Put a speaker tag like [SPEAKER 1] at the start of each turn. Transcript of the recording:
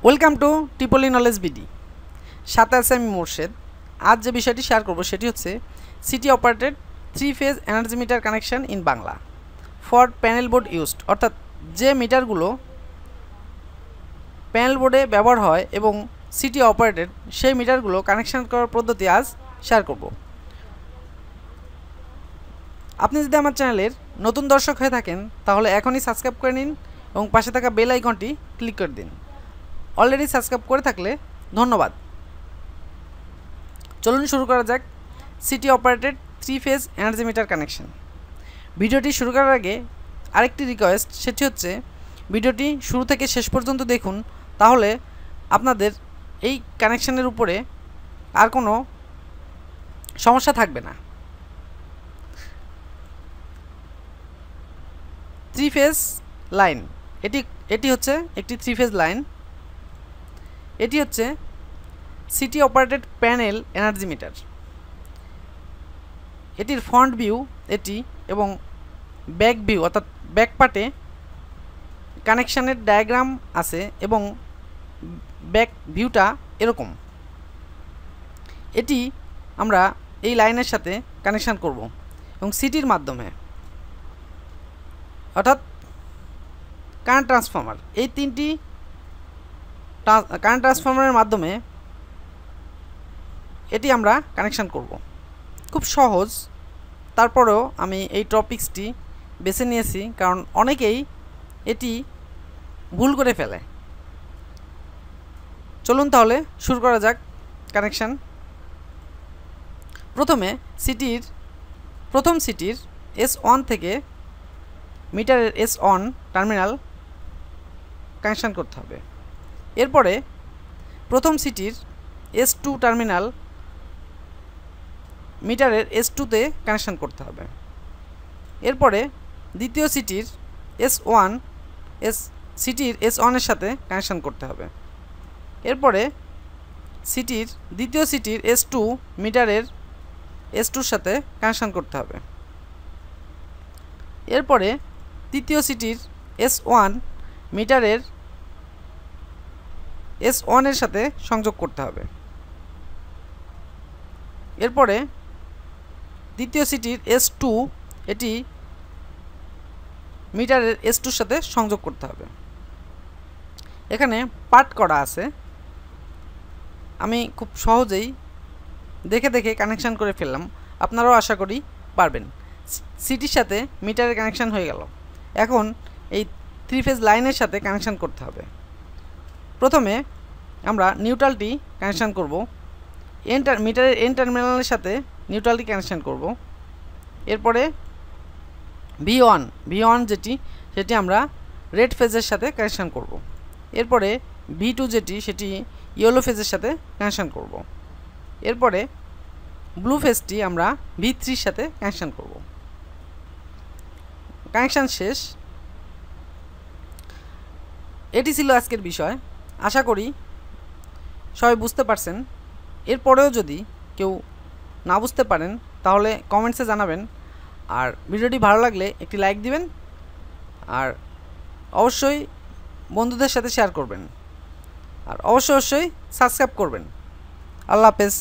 [SPEAKER 1] Welcome to টিপলি knowledge BD. সাথে আছে আমি মোর্শেদ। আজ যে বিষয়টি শেয়ার করব সেটি হচ্ছে city operated 3 phase energy meter connection in Bangla for panel board used, অর্থাৎ যে মিটারগুলো প্যানেল বোর্ডে ব্যবহার হয় এবং সিটি অপারেটেড সেই মিটারগুলো কানেকশন করার পদ্ধতি আজ শেয়ার করব। আপনি যদি আমার চ্যানেলের নতুন দর্শক হয়ে থাকেন তাহলে এখনই সাবস্ক্রাইব করে নিন এবং পাশে থাকা বেল আইকনটি ক্লিক করে দিন। অলরেডি সাবস্ক্রাইব করে থাকলে ধন্যবাদ। চলুন শুরু করা যাক city operated 3 phase energy meter connection. ভিডিওটি শুরু করার আগে আরেকটি রিকোয়েস্ট, সেটি হচ্ছে ভিডিওটি শুরু থেকে শেষ পর্যন্ত দেখুন, তাহলে আপনাদের এই কানেকশনের উপরে আর কোনো সমস্যা থাকবে না। 3 ফেজ লাইন, এটি হচ্ছে একটি 3 ফেজ লাইন। এটি হচ্ছে city operated panel energy meter. এটির ফ্রন্ট ভিউ এটি এবং ব্যাক ভিউ অর্থাৎ ব্যাক পার্টে কানেকশানের ডায়াগ্রাম আছে এবং ব্যাক ভিউটা এরকম। এটি আমরা এই লাইনের সাথে কানেকশান করব এবং সিটির মাধ্যমে, অর্থাৎ কারেন্ট ট্রান্সফর্মার, এই তিনটি কারেন্ট ট্রান্সফর্মারের মাধ্যমে এটি আমরা কানেকশান করব। খুব সহজ, তারপরেও আমি এই টপিক্সটি বেছে নিয়েছি কারণ অনেকেই এটি ভুল করে ফেলে। চলুন তাহলে শুরু করা যাক কানেকশান। প্রথম সিটির S1 থেকে মিটারের S1 টার্মিনাল কানেকশান করতে হবে। এরপরে প্রথম সিটির S2 টার্মিনাল মিটারের S2-তে কানেকশান করতে হবে। এরপরে দ্বিতীয় সিটির S1 এর সাথে কানেকশান করতে হবে। এরপরে দ্বিতীয় সিটির S2 মিটারের S2-র সাথে কানেকশান করতে হবে। এরপরে তৃতীয় সিটির S1 মিটারের S1-এর সাথে সংযোগ করতে হবে। এরপরে দ্বিতীয় সিটির S2 এটি মিটারের S2-র সাথে সংযোগ করতে হবে। এখানে পার্ট করা আছে, আমি খুব সহজেই দেখে দেখে কানেকশান করে ফেললাম। আপনারাও আশা করি পারবেন। সিটির সাথে মিটারের কানেকশান হয়ে গেল। এখন এই 3 ফেজ লাইনের সাথে কানেকশান করতে হবে। প্রথমে আমরা নিউট্রালটি কানেকশান করব। মিটারের এন টার্মিনালের সাথে নিউট্রালটি কানেকশান করব। এরপরে V1 সেটি আমরা রেড ফেজের সাথে কানেকশান করব। এরপরে V2 সেটি ইয়েলো ফেজের সাথে কানেকশান করব। এরপরে ব্লু ফেজটি আমরা V3-র সাথে কানেকশান করব। কানেকশান শেষ। এটি ছিল আজকের বিষয়। আশা করি সবাই বুঝতে পারছেন। এরপরেও যদি কেউ না বুঝতে পারেন তাহলে কমেন্টসে জানাবেন। আর ভিডিওটি ভালো লাগলে একটি লাইক দিবেন আর অবশ্যই বন্ধুদের সাথে শেয়ার করবেন আর অবশ্যই সাবস্ক্রাইব করবেন। আল্লাহ হাফেজ।